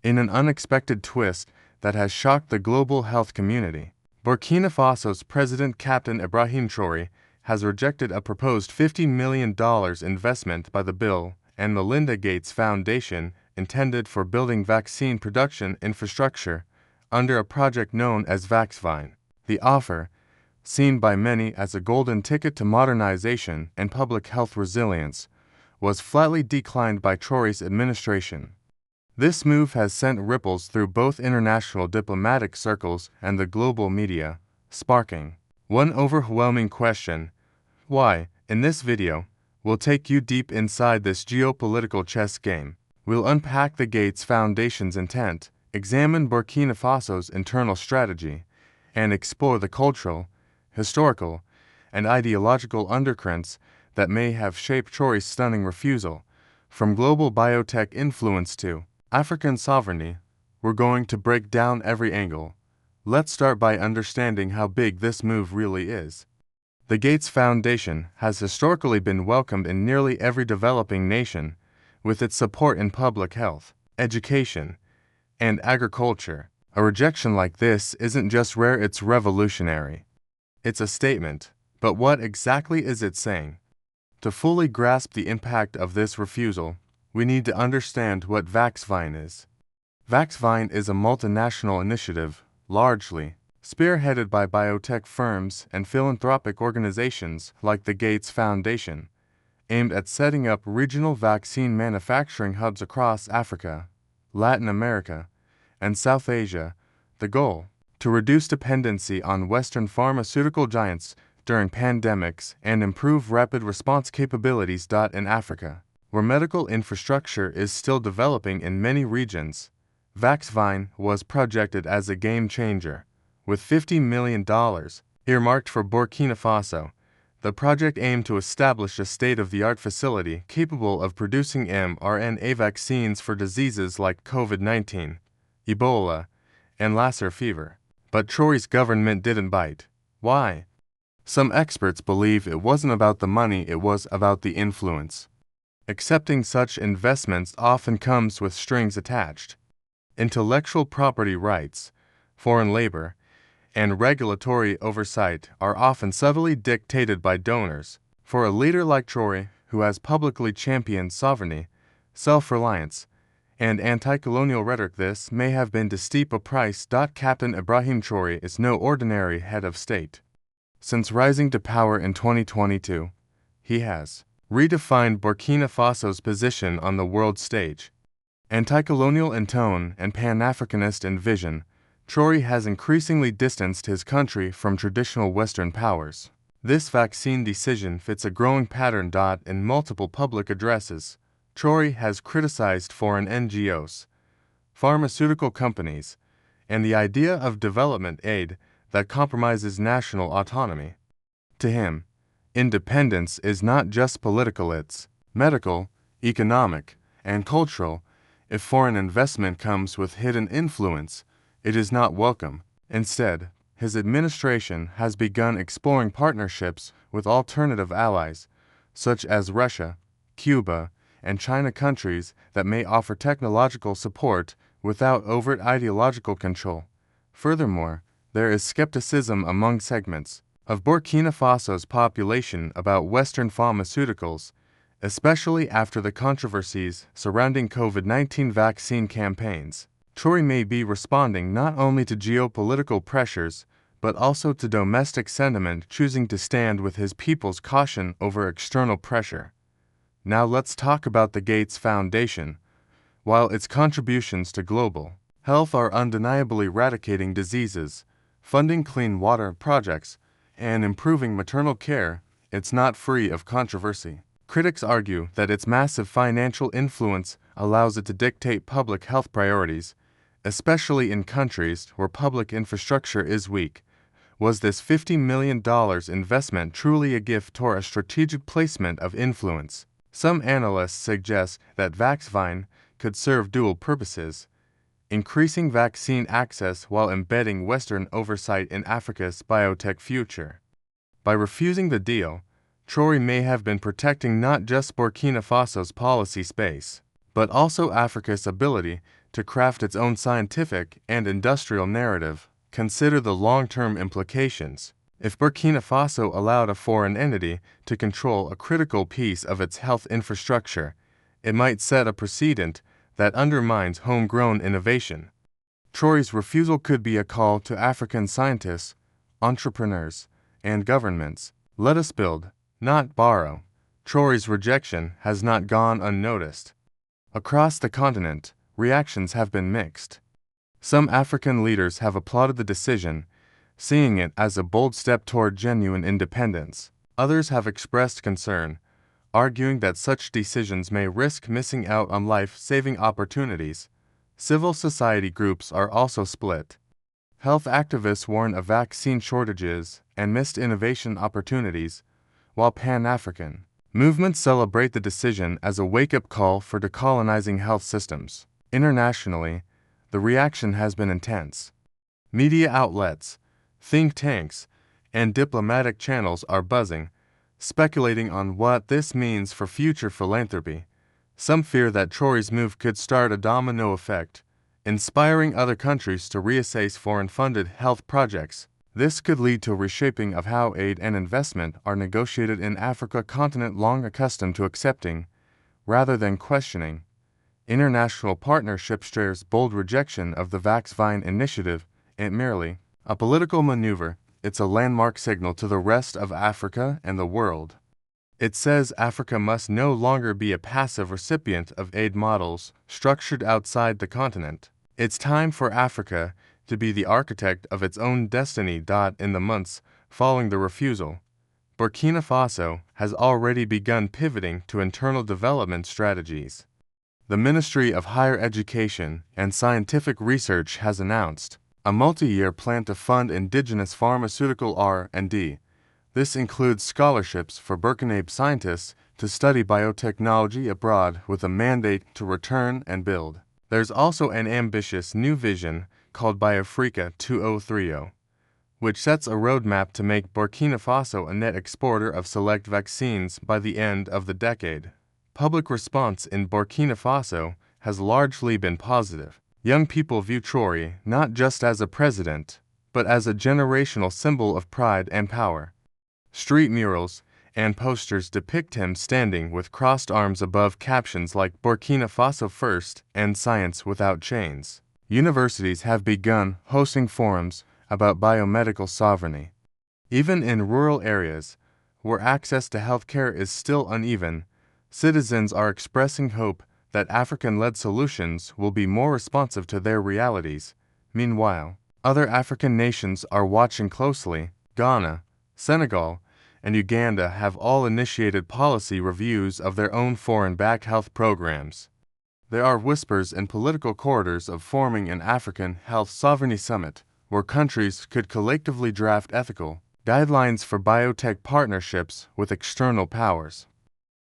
in an unexpected twist that has shocked the global health community. Burkina Faso's President Captain Ibrahim Traoré has rejected a proposed $50 million investment by the Bill and Melinda Gates Foundation intended for building vaccine production infrastructure under a project known as Vaxvine. The offer, seen by many as a golden ticket to modernization and public health resilience, was flatly declined by Traoré's administration. This move has sent ripples through both international diplomatic circles and the global media, sparking one overwhelming question: why? In this video, we'll take you deep inside this geopolitical chess game. We'll unpack the Gates Foundation's intent, examine Burkina Faso's internal strategy, and explore the cultural, historical, and ideological undercurrents that may have shaped Traoré's stunning refusal. From global biotech influence to African sovereignty, we're going to break down every angle. Let's start by understanding how big this move really is. The Gates Foundation has historically been welcomed in nearly every developing nation, with its support in public health, education, and agriculture. A rejection like this isn't just rare, it's revolutionary. It's a statement, but what exactly is it saying? To fully grasp the impact of this refusal, we need to understand what Vaxvine is. Vaxvine is a multinational initiative, largely spearheaded by biotech firms and philanthropic organizations like the Gates Foundation, aimed at setting up regional vaccine manufacturing hubs across Africa, Latin America, and South Asia. The goal: to reduce dependency on Western pharmaceutical giants during pandemics and improve rapid response capabilities. In Africa, where medical infrastructure is still developing in many regions, Vaxvine was projected as a game changer. With $50 million earmarked for Burkina Faso, the project aimed to establish a state-of-the-art facility capable of producing mRNA vaccines for diseases like COVID-19, Ebola, and Lassa fever. But Traoré's government didn't bite. Why? Some experts believe it wasn't about the money, it was about the influence. Accepting such investments often comes with strings attached. Intellectual property rights, foreign labor, and regulatory oversight are often subtly dictated by donors. For a leader like Traoré, who has publicly championed sovereignty, self-reliance, and anti-colonial rhetoric, this may have been too steep a price. Captain Ibrahim Traoré is no ordinary head of state. Since rising to power in 2022, he has redefined Burkina Faso's position on the world stage. Anti-colonial in tone and Pan-Africanist in vision, Traoré has increasingly distanced his country from traditional Western powers. This vaccine decision fits a growing pattern. In multiple public addresses, Traoré has criticized foreign NGOs, pharmaceutical companies, and the idea of development aid that compromises national autonomy. To him, independence is not just political, it's medical, economic, and cultural. If foreign investment comes with hidden influence, it is not welcome. Instead, his administration has begun exploring partnerships with alternative allies, such as Russia, Cuba, and China, countries that may offer technological support without overt ideological control. Furthermore, there is skepticism among segments of Burkina Faso's population about Western pharmaceuticals, especially after the controversies surrounding COVID-19 vaccine campaigns. Traoré may be responding not only to geopolitical pressures, but also to domestic sentiment, choosing to stand with his people's caution over external pressure. Now let's talk about the Gates Foundation. While its contributions to global health are undeniably eradicating diseases, funding clean water projects, and improving maternal care, it's not free of controversy. Critics argue that its massive financial influence allows it to dictate public health priorities, especially in countries where public infrastructure is weak. Was this $50 million investment truly a gift or a strategic placement of influence? Some analysts suggest that Vaxvine could serve dual purposes: increasing vaccine access while embedding Western oversight in Africa's biotech future. By refusing the deal, Traoré may have been protecting not just Burkina Faso's policy space, but also Africa's ability to craft its own scientific and industrial narrative. Consider the long-term implications. If Burkina Faso allowed a foreign entity to control a critical piece of its health infrastructure, it might set a precedent that undermines homegrown innovation. Traore's refusal could be a call to African scientists, entrepreneurs, and governments. Let us build, not borrow. Traore's rejection has not gone unnoticed. Across the continent, reactions have been mixed. Some African leaders have applauded the decision, seeing it as a bold step toward genuine independence. Others have expressed concern, arguing that such decisions may risk missing out on life-saving opportunities. Civil society groups are also split. Health activists warn of vaccine shortages and missed innovation opportunities, while Pan-African movements celebrate the decision as a wake-up call for decolonizing health systems. Internationally, the reaction has been intense. Media outlets, think tanks, and diplomatic channels are buzzing, speculating on what this means for future philanthropy. Some fear that Traore's move could start a domino effect, inspiring other countries to reassess foreign-funded health projects. This could lead to a reshaping of how aid and investment are negotiated in Africa, continent long accustomed to accepting, rather than questioning. International partnership shares bold rejection of the Vaxvine initiative ain't merely a political maneuver, it's a landmark signal to the rest of Africa and the world. It says Africa must no longer be a passive recipient of aid models structured outside the continent. It's time for Africa to be the architect of its own destiny. In the months following the refusal, Burkina Faso has already begun pivoting to internal development strategies. The Ministry of Higher Education and Scientific Research has announced a multi-year plan to fund indigenous pharmaceutical R&D. This includes scholarships for Burkinabe scientists to study biotechnology abroad with a mandate to return and build. There's also an ambitious new vision called BioAfrica 2030, which sets a roadmap to make Burkina Faso a net exporter of select vaccines by the end of the decade. Public response in Burkina Faso has largely been positive. Young people view Traoré not just as a president, but as a generational symbol of pride and power. Street murals and posters depict him standing with crossed arms above captions like Burkina Faso First and Science Without Chains. Universities have begun hosting forums about biomedical sovereignty. Even in rural areas, where access to healthcare is still uneven, citizens are expressing hope that African-led solutions will be more responsive to their realities. Meanwhile, other African nations are watching closely. Ghana, Senegal, and Uganda have all initiated policy reviews of their own foreign-backed health programs. There are whispers in political corridors of forming an African Health Sovereignty Summit, where countries could collectively draft ethical guidelines for biotech partnerships with external powers.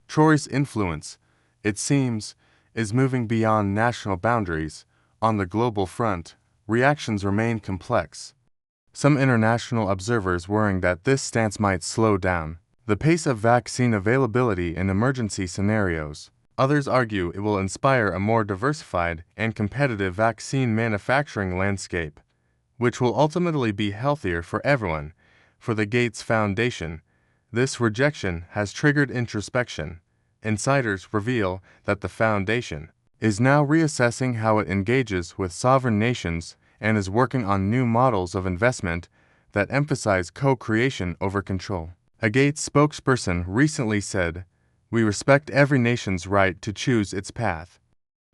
Traoré's influence, it seems, is moving beyond national boundaries. On the global front, reactions remain complex. Some international observers worrying that this stance might slow down the pace of vaccine availability in emergency scenarios. Others argue it will inspire a more diversified and competitive vaccine manufacturing landscape, which will ultimately be healthier for everyone. For the Gates Foundation, this rejection has triggered introspection. Insiders reveal that the foundation is now reassessing how it engages with sovereign nations and is working on new models of investment that emphasize co-creation over control. A Gates spokesperson recently said, "We respect every nation's right to choose its path.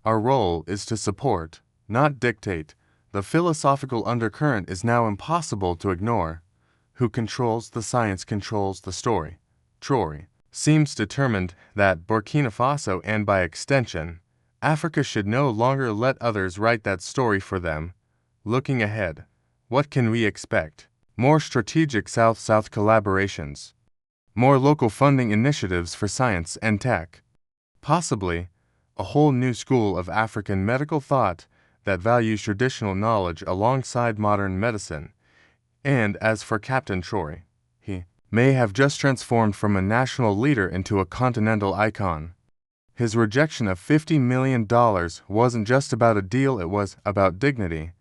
Our role is to support, not dictate." The philosophical undercurrent is now impossible to ignore. Who controls the science controls the story. Traoré seems determined that Burkina Faso and by extension, Africa should no longer let others write that story for them. Looking ahead, what can we expect? More strategic South-South collaborations. More local funding initiatives for science and tech. Possibly, a whole new school of African medical thought that values traditional knowledge alongside modern medicine. And as for Captain Traoré, he may have just transformed from a national leader into a continental icon. His rejection of $50 million wasn't just about a deal, it was about dignity,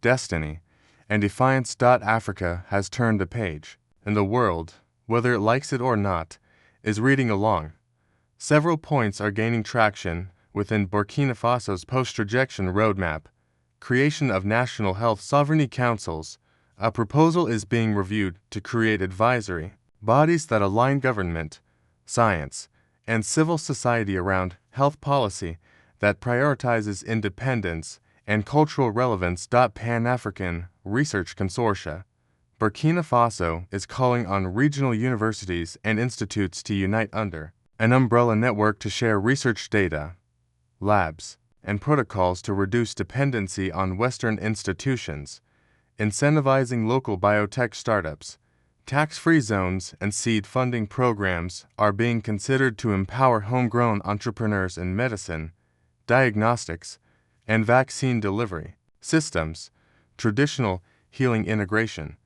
destiny, and defiance. Africa has turned a page, and the world, whether it likes it or not, is reading along. Several points are gaining traction within Burkina Faso's post-rejection roadmap: creation of national health sovereignty councils. A proposal is being reviewed to create advisory bodies that align government, science, and civil society around health policy that prioritizes independence and cultural relevance. Pan-African Research Consortia. Burkina Faso is calling on regional universities and institutes to unite under an umbrella network to share research data, labs, and protocols to reduce dependency on Western institutions, incentivizing local biotech startups. Tax-free zones and seed funding programs are being considered to empower homegrown entrepreneurs in medicine, diagnostics, and vaccine delivery systems. Traditional healing integration.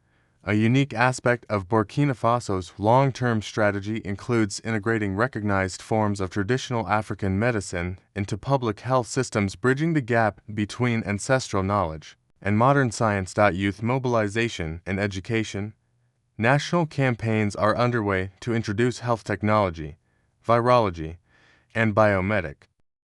A unique aspect of Burkina Faso's long-term strategy includes integrating recognized forms of traditional African medicine into public health systems, bridging the gap between ancestral knowledge and modern science. Youth mobilization and education. National campaigns are underway to introduce health technology, virology, and biomedic